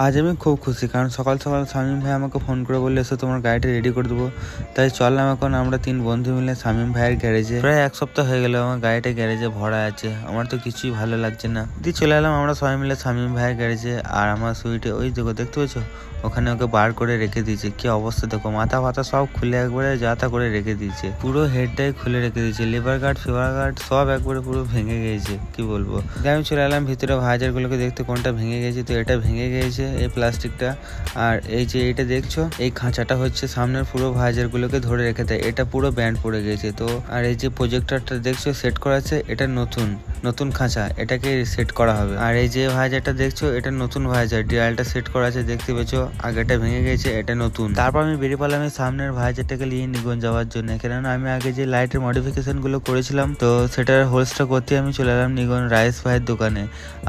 আজ আমি খুব খুশি, কারণ সকাল সকাল শামীম ভাই আমাকে ফোন করে বললে এসো তোমার গাড়িটা রেডি করে দেবো। তাই চললাম এখন আমরা 3 বন্ধু মিলে শামীম ভাইয়ের গ্যারেজে। প্রায় 1 সপ্তাহ হয়ে গেল আমার গাড়িটা গ্যারেজে ভরা আছে, আমার তো কিছুই ভালো লাগছে না। দিয়ে চলে এলাম আমরা সবাই মিলে শামীম ভাইয়ের গ্যারেজে। আর আমার সুইটে ওই দেখতে পেয়েছো, ওখানে ওকে বার করে রেখে দিয়েছে। কি অবস্থা দেখো, মাথা ফাতা সব খুলে একবারে যাতা করে রেখে দিয়েছে, পুরো হেডটাই খুলে রেখে দিয়েছে। লিভার গার্ড ফিভার গার্ড সব একবারে পুরো ভেঙে গিয়েছে, কি বলবো। আমি চলে এলাম ভিতরে ভাইজার গুলোকে দেখতে কোনটা ভেঙে গেছে। তো এটা ভেঙে গিয়েছে এই প্লাস্টিকটা। আর এই যে এটা দেখছো, এই খাঁচাটা হচ্ছে সামনের পুরো ভাইজার গুলোকে ধরে রেখে দেয়, এটা পুরো ব্যান্ড পড়ে গেছে। তো আর এই যে প্রজেক্টরটা দেখছো সেট করা আছে, এটা নতুন খাঁচা, এটাকে সেট করা হবে। আর এই যে ভাইজারটা দেখছো, এটা নতুন ভাইজার, ডিআলটা সেট করা আছে দেখতে পেয়েছো, আগেটা ভেঙে গেছে, এটা নতুন। তারপর আমি বেরিয়ে পড়লাম এই সামনের ভাইজারটাকে নিয়ে নিগঞ্জ যাওয়ার জন্য, কেননা আমি আগে যে লাইটের মডিফিকেশন গুলো করেছিলাম, তো সেটার হোলসটা করতে আমি চলে এলাম নিগঞ্জ রাইস ভাইয়ের দোকানে।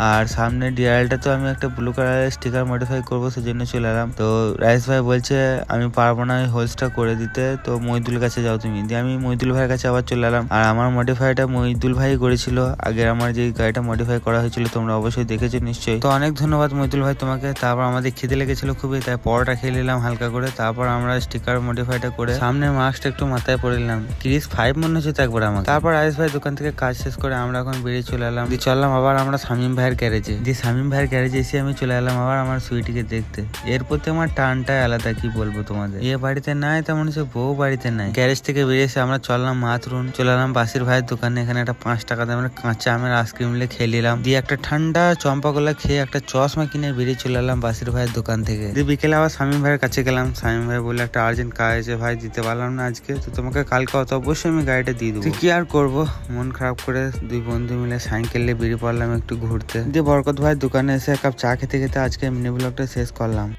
আর সামনে ডিআরএলটা তো আমি একটা ব্লু কালারের স্টিকার মডিফাই করবো, সেজন্য চলে এলাম। তো রাইস ভাই বলছে আমি পারবো না ওই হোলসটা করে দিতে, তো মহিদুল কাছে যাও তুমি। দিয়ে আমি মহিদুল ভাইয়ের কাছে আবার চলে এলাম। আর আমার মডিফাইটা মহিদুল ভাই করেছিল, আগে আমার যে গাড়িটা মডিফাই করা হয়েছিল তোমরা অবশ্যই দেখেছো নিশ্চয়ই। তো অনেক ধন্যবাদ মহিদুল ভাই তোমাকে। তারপর আমাদের খিদে লেগেছিল খুবই, তাই পরোটা খেয়ে নিলাম হালকা করে। তারপর আমরা স্টিকার মডিফাইটা করে সামনে মাস্কটা একটু মাথায় পরে নিলাম, ক্রিস 5 মনে হচ্ছে তো একবার আমার। তারপর রাইস ভাই দোকান থেকে কাজ শেষ করে আমরা এখন বেরিয়ে চলে এলাম। দিয়ে চললাম আবার আমরা শামীম ভাইয়ের গ্যারেজে। দিয়ে শামীম ভাইয়ের গ্যারেজে এসে আমি চলে এলাম আবার আমার সুইটিকে দেখতে। এর প্রতি আমার টানটাই আলাদা, কি বলবো তোমাদের। এ বাড়িতে নাই তেমন হচ্ছে, বউ বাড়িতে নাই। গ্যারেজ থেকে বেরিয়ে এসে আমরা চললাম মাথরুন, চলে এলাম বাসির ভাইয়ের দোকানে। এখানে একটা 5 টাকা দামের কাঁচা আমের আইসক্রিম নিয়ে খেয়ে নিলাম। দিয়ে একটা ঠান্ডা চম্পা কলা খেয়ে একটা চশমা কিনে বেরিয়ে চলে এলাম বাসির ভাইয়ের দোকান থেকে। দিয়ে বিকেলে আবার শামীম ভাইয়ের কাছে গেলাম। শামীম ভাই বললে একটা আর্জেন্ট কাজ আছে ভাই, দিতে পারলাম না আজকে, তো তোমাকে কালকে অত অবশ্যই আমি গাড়িটা দিয়ে দেবো। কি আর করবো, মন খারাপ করে 2 বন্ধু মিলে সাইকেল নিয়ে বেরিয়ে পড়লাম একটু ঘুরতে। দিয়ে বরকত ভাইয়ের দোকানে এসে এক কাপ চা খেতে খেতে আজকে মিনি ব্লগটা শেষ করলাম।